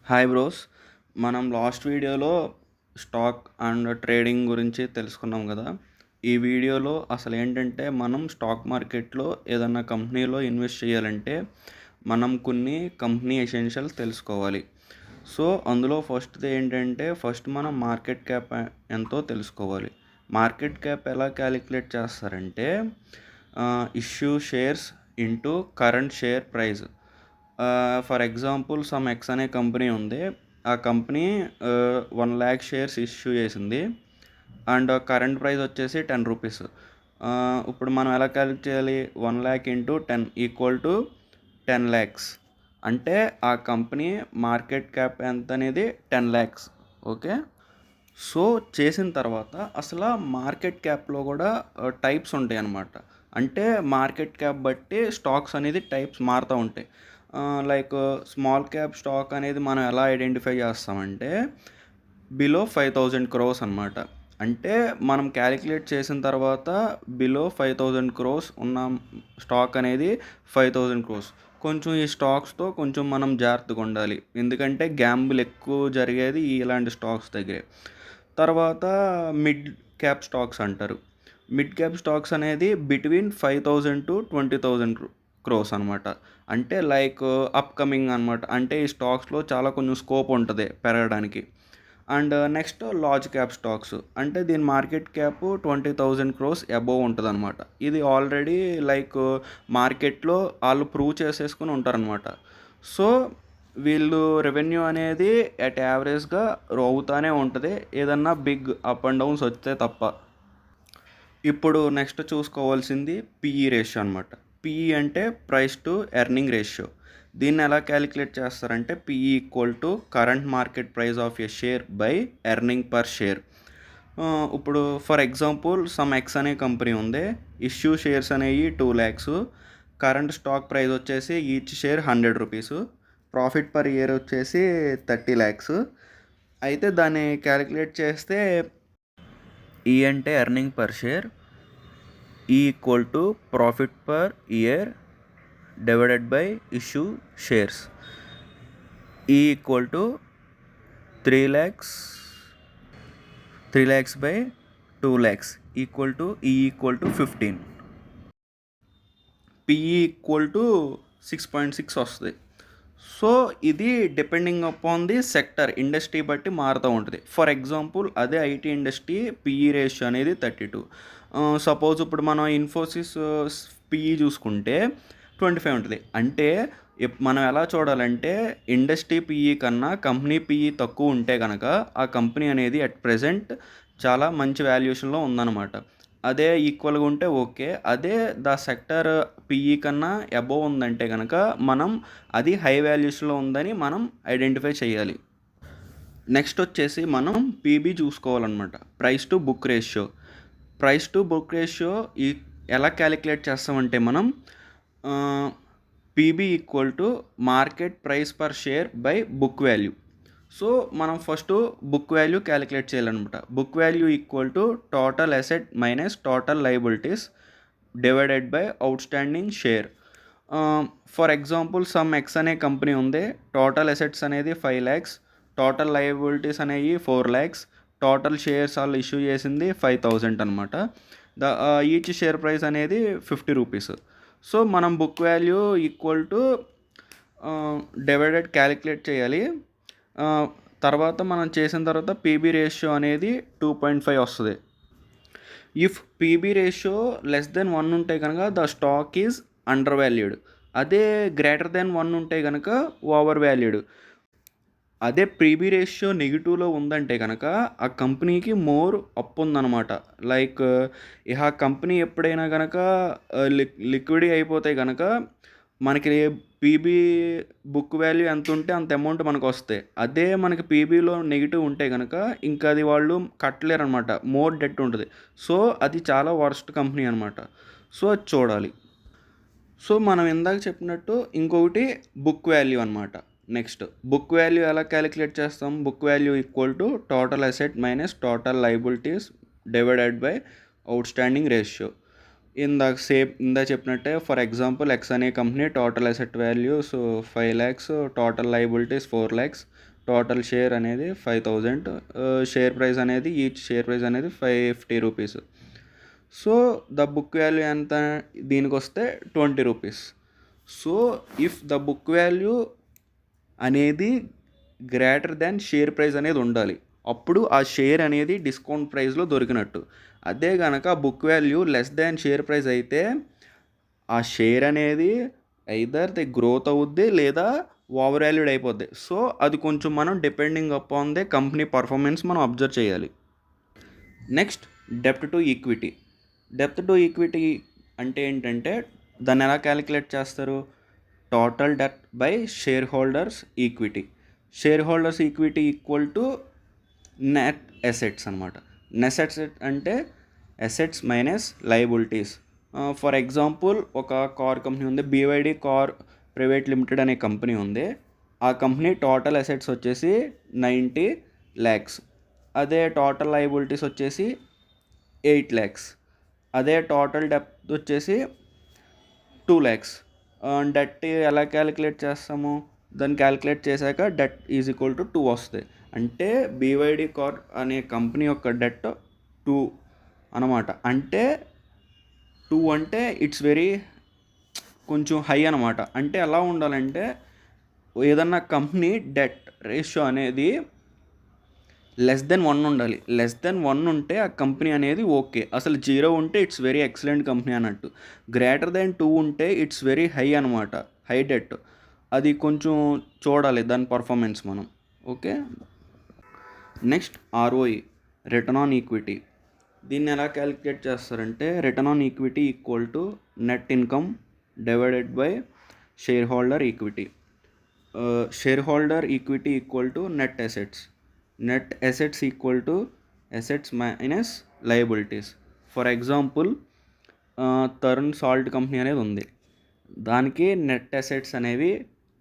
Hi bros. మనం last వీడియోలో stock and trading గురించి తెలుసుకున్నాం కదా. ఈ వీడియోలో అసలు ఏంటంటే మనం స్టాక్ మార్కెట్లో ఏదన్నా కంపెనీలో ఇన్వెస్ట్ చేయాలంటే మనం కొన్ని కంపెనీ ఎసెన్షియల్స్ తెలుసుకోవాలి. సో అందులో ఫస్ట్ది ఏంటంటే ఫస్ట్ మనం మార్కెట్ క్యాప్ ఎంతో తెలుసుకోవాలి. మార్కెట్ క్యాప్ ఎలా క్యాలిక్యులేట్ చేస్తారంటే issue shares into current share price. For example some X అనే కంపెనీ ఉంది. ఆ కంపెనీ 1,00,000 షేర్స్ ఇష్యూ చేసింది అండ్ కరెంట్ ప్రైస్ వచ్చేసి 10 రూపీస్. ఇప్పుడు మనం ఎలా క్యాలిక్యులేట్ చేయాలి? 1,00,000 ఇంటూ 10 ఈక్వల్ టు 10 lakhs. అంటే ఆ కంపెనీ మార్కెట్ క్యాప్ ఎంత అనేది 10 lakhs. ఓకే. సో చేసిన తర్వాత అసలు మార్కెట్ క్యాప్లో కూడా టైప్స్ ఉంటాయి అన్నమాట. అంటే మార్కెట్ క్యాప్ బట్టి స్టాక్స్ అనేది టైప్స్ మారుతూ ఉంటాయి. లైక్ స్మాల్ క్యాప్ స్టాక్ అనేది మనం ఎలా ఐడెంటిఫై చేస్తామంటే బిలో 5,000 crores అనమాట. అంటే మనం క్యాలిక్యులేట్ చేసిన తర్వాత బిలో 5,000 crores ఉన్న స్టాక్ అనేది 5,000 crores. కొంచెం ఈ స్టాక్స్తో కొంచెం మనం జాగ్రత్తగా ఉండాలి, ఎందుకంటే గ్యాంబుల్ ఎక్కువ జరిగేది ఇలాంటి స్టాక్స్ దగ్గరే. తర్వాత మిడ్ క్యాప్ స్టాక్స్ అంటారు. మిడ్ క్యాప్ స్టాక్స్ అనేది బిట్వీన్ 5,000 to 20,000 crores అనమాట. అంటే లైక్ అప్కమింగ్ అనమాట. అంటే ఈ స్టాక్స్లో చాలా కొంచెం స్కోప్ ఉంటుంది పెరగడానికి. And next large cap stocks అంటే దీని మార్కెట్ క్యాప్ 20,000 crores అబోవ్ ఉంటుంది అనమాట. ఇది ఆల్రెడీ లైక్ మార్కెట్లో వాళ్ళు ప్రూవ్ చేసేసుకుని ఉంటారనమాట. సో వీళ్ళు రెవెన్యూ అనేది అట్ యావరేజ్గా అవుతానే ఉంటుంది, ఏదన్నా బిగ్ అప్ అండ్ డౌన్స్ వస్తే తప్ప. ఇప్పుడు నెక్స్ట్ చూసుకోవాల్సింది పిఈ రేషియో అనమాట. పిఈ అంటే ప్రైస్ టు ఎర్నింగ్ రేషియో. దీన్ని ఎలా క్యాలిక్యులేట్ చేస్తారంటే PE equal to current market price of a share by earning per share. ఇప్పుడు ఫర్ ఎగ్జాంపుల్ సమ్ ఎక్స్ అనే కంపెనీ ఉంది. ఇష్యూ షేర్స్ అనేవి 2 lakhs. కరెంట్ స్టాక్ ప్రైస్ వచ్చేసి each share 100 rupees. Profit per year వచ్చేసి 30 lakhs. అయితే దాన్ని calculate చేస్తే ఈ అంటే ఎర్నింగ్ పర్ షేర్, ఈ equal to profit per year divided by issue shares. E equal to 3 lakhs by 2 lakhs equal to E equal to 15. PE equal to 6.6 వస్తుంది. So ఇది depending upon the sector, industry బట్టి మారుతూ ఉంటుంది. For example అదే IT industry PE ratio అనేది 32. Suppose ఇప్పుడు మనం Infosys PE చూసుకుంటే 25 ఉంటుంది. అంటే మనం ఎలా చూడాలంటే ఇండస్ట్రీ పిఈ కన్నా కంపెనీ పిఈ తక్కువ ఉంటే కనుక ఆ కంపెనీ అనేది అట్ ప్రెజెంట్ చాలా మంచి వాల్యుయేషన్లో ఉందన్నమాట. అదే ఈక్వల్గా ఉంటే ఓకే. అదే ద సెక్టర్ పిఈ కన్నా అబోవ్ ఉందంటే కనుక మనం అది హై వాల్యూస్లో ఉందని మనం ఐడెంటిఫై చేయాలి. నెక్స్ట్ వచ్చేసి మనం పీబీ చూసుకోవాలన్నమాట, price to book ratio. Price to book ratio ఎలా క్యాలిక్యులేట్ చేస్తామంటే మనం PB equal to market price per share by book value. So మనం ఫస్ట్ బుక్ వాల్యూ క్యాలిక్యులేట్ చేయాలన్నమాట. Book value equal to total asset minus total liabilities divided by outstanding share. For example some X అనే company ఉంది. Total assets అనేది 5 lakhs, total liabilities అనేవి 4 lakhs, total shares వాళ్ళు issue చేసింది 5,000 అనమాట. Each share price అనేది 50 rupees. So మనం book value equal to divided calculate చేయాలి. తర్వాత మనం చేసిన తర్వాత పీబీ రేషియో అనేది 2.5 వస్తుంది. If PB ratio less than 1 ఉంటే కనుక the stock is under valued. అదే గ్రేటర్ దెన్ 1 ఉంటే కనుక ఓవర్ వాల్యూడ్. అదే పీబీ రేషియో నెగిటివ్లో ఉందంటే కనుక ఆ కంపెనీకి మోర్ అప్ ఉందన్నమాట. లైక్ ఆ కంపెనీ ఎప్పుడైనా కనుక లిక్విడ్ అయిపోతే కనుక మనకి పీబీ బుక్ వాల్యూ ఎంత ఉంటే అంత అమౌంట్ మనకు వస్తాయి. అదే మనకి పీబీలో నెగిటివ్ ఉంటే కనుక ఇంకా అది వాళ్ళు కట్టలేరు అనమాట, మోర్ డెట్ ఉంటుంది. సో అది చాలా వర్స్ట్ కంపెనీ అనమాట. సో అది చూడాలి. సో మనం ఇందాక చెప్పినట్టు ఇంకొకటి బుక్ వాల్యూ అనమాట. నెక్స్ట్ బుక్ వాల్యూ ఎలా క్యాలిక్యులేట్ చేస్తాం? Book value equal to total asset minus total liabilities divided by out standing ratio. ఇందాక చెప్పినట్టే ఫర్ ఎగ్జాంపుల్ ఎక్స్ అనే company total asset value 5 lakhs, total liabilities 4 lakhs, total share అనేది 5000, share price అనేది each share price అనేది 550 rupees. So the book value ఎంత దీనికి వస్తే 20 rupees. So if the book value అనేది గ్రేటర్ దాన్ షేర్ ప్రైస్ అనేది ఉండాలి, అప్పుడు ఆ షేర్ అనేది డిస్కౌంట్ ప్రైస్లో దొరికినట్టు. అదే కనుక book value less than share price అయితే ఆ షేర్ అనేది ఐదర్ ది గ్రోత్ అవుద్ది లేదా ఓవర్ వాల్యూడ్ అయిపోద్ది. సో అది కొంచెం మనం depending upon the company performance మనం అబ్జర్వ్ చేయాలి. నెక్స్ట్ డెప్ట్ టు ఈక్విటీ. డెప్ట్ టు ఈక్విటీ అంటే ఏంటంటే దాన్ని ఎలా క్యాలిక్యులేట్ చేస్తారు? Total debt by share holders equity. Share holders equity equal to net assets అనమాట. నెట్ అసెట్ అంటే assets minus liabilities. For example ఒక కార్ కంపెనీ ఉంది, BYD కార్ ప్రైవేట్ లిమిటెడ్ అనే కంపెనీ ఉంది. ఆ కంపెనీ టోటల్ అసెట్స్ వచ్చేసి 90 lakhs. అదే total liabilities వచ్చేసి 8 lakhs. అదే టోటల్ డెప్త్ వచ్చేసి 2 lakhs. డెట్ ఎలా క్యాలిక్యులేట్ చేస్తాము? దాన్ని క్యాలిక్యులేట్ చేశాక డెట్ ఈజ్ ఈక్వల్ టు 2 వస్తుంది. అంటే BYD కార్ అనే కంపెనీ యొక్క డెట్ 2 అనమాట. అంటే 2 అంటే ఇట్స్ వెరీ కొంచెం హై అనమాట. అంటే ఎలా ఉండాలంటే ఏదన్నా కంపెనీ డెట్ రేషియో అనేది లెస్ దెన్ 1 ఉండాలి. లెస్ దెన్ 1 ఉంటే ఆ కంపెనీ అనేది ఓకే. అసలు 0 ఉంటే ఇట్స్ వెరీ ఎక్సలెంట్ కంపెనీ అన్నట్టు. గ్రేటర్ దెన్ 2 ఉంటే ఇట్స్ వెరీ హై అనమాట, హై డెట్. అది కొంచెం చూడాలి దాని పర్ఫార్మెన్స్ మనం. Okay. Next ROE, return on equity. దీన్ని ఎలా క్యాలిక్యులేట్ చేస్తారంటే return on equity equal to net income divided by share holder equity. Share holder equity equal to net assets. Net assets equal to assets minus liabilities. For example Tarun salt company అనేది ఉంది. దానికి net assets అనేవి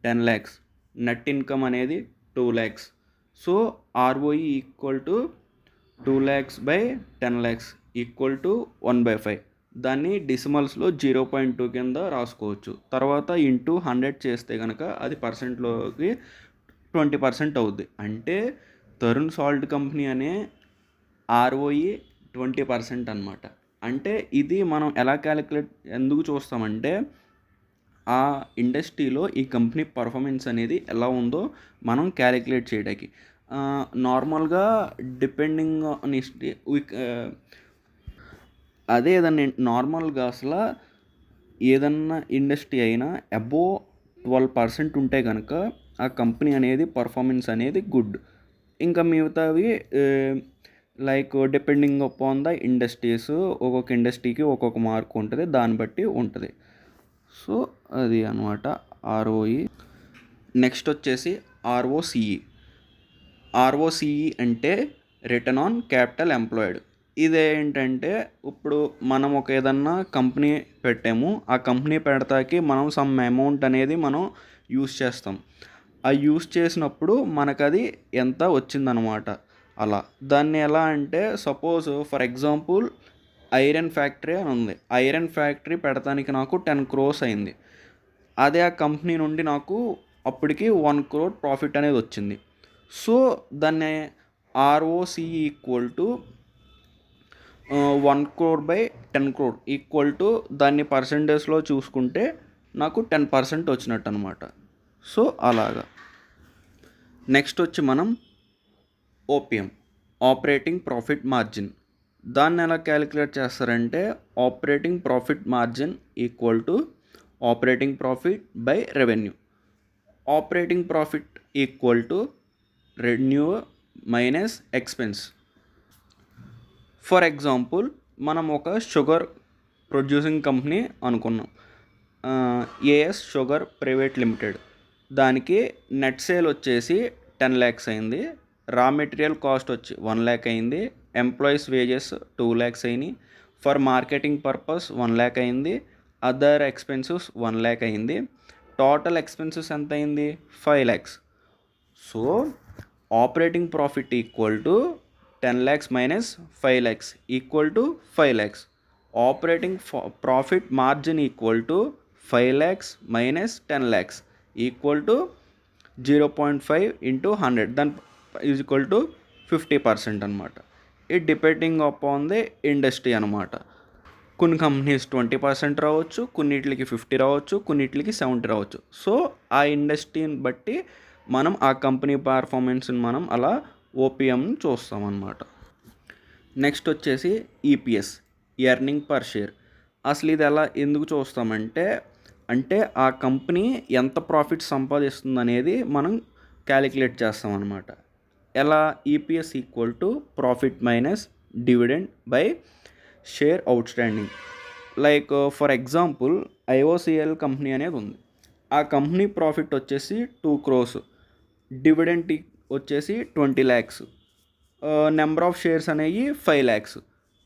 10 lakhs, net income అనేది 2 lakhs. So ROE equal to 2 lakhs by 10 lakhs equal to 1/5. దాన్ని డెసిమల్స్లో 0.2 కింద రాసుకోవచ్చు. తర్వాత into 100 చేస్తే కనుక అది పర్సెంట్లోకి 20% అవుద్ది. అంటే తరుణ్ సాల్ట్ కంపెనీ అనే ROE 20% అనమాట. అంటే ఇది మనం ఎలా క్యాలిక్యులేట్ ఎందుకు చూస్తామంటే ఆ ఇండస్ట్రీలో ఈ కంపెనీ పర్ఫార్మెన్స్ అనేది ఎలా ఉందో మనం క్యాలిక్యులేట్ చేయడానికి. నార్మల్గా డిపెండింగ్ ఆన్ అదే ఏదన్నా నార్మల్గా అసలు ఏదన్నా ఇండస్ట్రీ అయినా అబోవ్ 12% ఉంటే కనుక ఆ కంపెనీ అనేది పర్ఫార్మెన్స్ అనేది గుడ్. ఇంకా మిగతావి like depending upon the industries, ఒక్కొక్క ఇండస్ట్రీకి ఒక్కొక్క మార్క్ ఉంటుంది, దాన్ని బట్టి ఉంటుంది. సో అది అనమాట ROE. నెక్స్ట్ వచ్చేసి ROCE. ROCE అంటే రిటర్న్ ఆన్ క్యాపిటల్ ఎంప్లాయిడ్. ఇదేంటంటే ఇప్పుడు మనం ఒక ఏదన్నా కంపెనీ పెట్టాము, ఆ కంపెనీ పెడతాకి మనం సమ్ అమౌంట్ అనేది మనం యూస్ చేస్తాం. ఆ యూస్ చేసినప్పుడు మనకు అది ఎంత వచ్చిందనమాట. అలా దాన్ని ఎలా అంటే suppose for example iron factory అని ఉంది. ఐరన్ ఫ్యాక్టరీ పెడతానికి నాకు 10 crores అయింది. అదే ఆ కంపెనీ నుండి నాకు అప్పటికి 1 crore ప్రాఫిట్ అనేది వచ్చింది. సో దాన్ని ROCE equal to 1 crore by 10 crore equal to దాన్ని పర్సంటేజ్లో చూసుకుంటే నాకు 10% వచ్చినట్టు అనమాట. సో అలాగా. నెక్స్ట్ వచ్చి మనం OPM, ఆపరేటింగ్ ప్రాఫిట్ మార్జిన్. దాన్ని ఎలా క్యాలిక్యులేట్ చేస్తారంటే operating profit margin equal to operating profit by revenue. Operating profit equal to revenue minus expense. For example మనం ఒక షుగర్ ప్రొడ్యూసింగ్ కంపెనీ అనుకున్నాం, AS షుగర్ ప్రైవేట్ లిమిటెడ్. దానికి net sale వచ్చేసి 10 lakhs అయింది. Raw material cost వచ్చి 1 lakh అయింది. Employees wages 2 lakhs అయినాయి. For marketing purpose 1 lakh అయింది. అదర్ ఎక్స్పెన్సెస్ 1 lakh అయింది. టోటల్ ఎక్స్పెన్సెస్ ఎంత అయింది? 5 lakhs. So operating profit equal to 10 lakhs minus 5 lakhs equal to 5 lakhs. Operating profit margin equal to 5 lakhs minus 10 lakhs equal to 0.5 into 100 దాని is equal to 50% అనమాట. It depending upon the industry అనమాట. కొన్ని companies 20% రావచ్చు, కొన్నిటికి 50 రావచ్చు, కొన్నిటికి 70 రావచ్చు. So ఆ ఇండస్ట్రీని బట్టి మనం ఆ కంపెనీ పర్ఫార్మెన్స్ని మనం అలా ఓపీఎంని చూస్తామన్నమాట. నెక్స్ట్ వచ్చేసి ఈపీఎస్, ఎర్నింగ్ పర్ షేర్. అసలు ఇది ఎలా ఎందుకు చూస్తామంటే ఆ కంపెనీ ఎంత ప్రాఫిట్ సంపాదిస్తుంది అనేది మనం క్యాలిక్యులేట్ చేస్తామన్నమాట. ఎలా? EPS equal to profit minus dividend by share out standing. Like for example IOCL company అనేది ఉంది. ఆ కంపెనీ ప్రాఫిట్ వచ్చేసి 2 crores, డివిడెంట్ వచ్చేసి 20 lakhs, నెంబర్ ఆఫ్ షేర్స్ అనేవి 5 lakhs.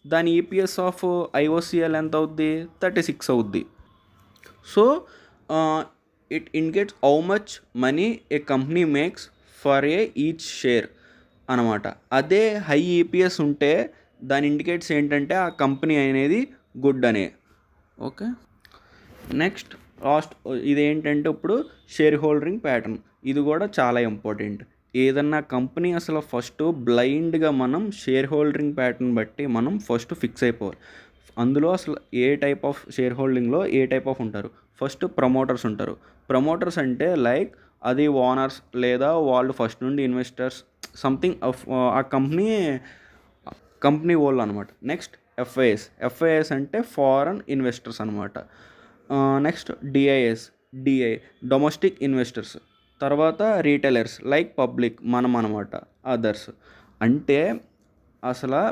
దాని ఈపీఎస్ ఆఫ్ ఐఓసిఎల్ ఎంత అవుద్ది? 36 అవుద్ది. So it indicates how much money A company makes for each share అనమాట. అదే హై ఈపీఎస్ ఉంటే దాని ఇండికేట్స్ ఏంటంటే ఆ కంపెనీ అనేది గుడ్ అనే. ఓకే, నెక్స్ట్ లాస్ట్ ఇదేంటంటే ఇప్పుడు షేర్ హోల్డింగ్ ప్యాటర్న్. ఇది కూడా చాలా ఇంపార్టెంట్. ఏదన్నా కంపెనీ అసలు ఫస్ట్ బ్లైండ్గా మనం షేర్ హోల్డింగ్ ప్యాటర్న్ బట్టి మనం ఫస్ట్ ఫిక్స్ అయిపోవాలి. అందులో అసలు ఏ టైప్ ఆఫ్ షేర్ హోల్డింగ్లో ఏ టైప్ ఆఫ్ ఉంటారు. ఫస్ట్ ప్రమోటర్స్ ఉంటారు. ప్రమోటర్స్ అంటే లైక్ అది ఓనర్స్ లేదా వాళ్ళు ఫస్ట్ నుండి ఇన్వెస్టర్స్ సంథింగ్ ఆ కంపెనీ వాళ్ళు అనమాట. నెక్స్ట్ ఎఫ్ఐఎస్ అంటే ఫారెన్ ఇన్వెస్టర్స్ అనమాట. Next DI domestic investors. తర్వాత రీటైలర్స్ లైక్ పబ్లిక్ మనం అనమాట. అదర్స్ అంటే అసలు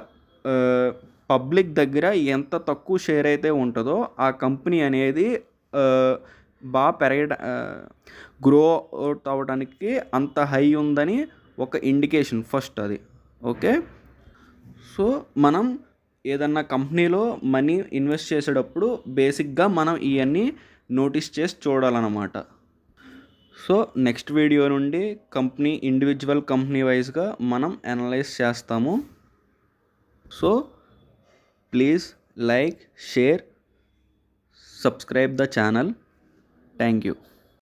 పబ్లిక్ దగ్గర ఎంత తక్కువ షేర్ అయితే ఉంటుందో ఆ కంపెనీ అనేది బాగా గ్రో అవుట్ అవ్వడానికి అంత హై ఉందని ఒక ఇండికేషన్ ఫస్ట్ అది. ఓకే, సో మనం ఏదన్నా కంపెనీలో మనీ ఇన్వెస్ట్ చేసేటప్పుడు బేసిక్గా మనం ఇవన్నీ నోటీస్ చేసి చూడాలన్నమాట. సో నెక్స్ట్ వీడియో నుండి ఇండివిజువల్ కంపెనీ వైజ్గా మనం అనలైజ్ చేస్తాము. So please like, share, subscribe the channel. Thank you.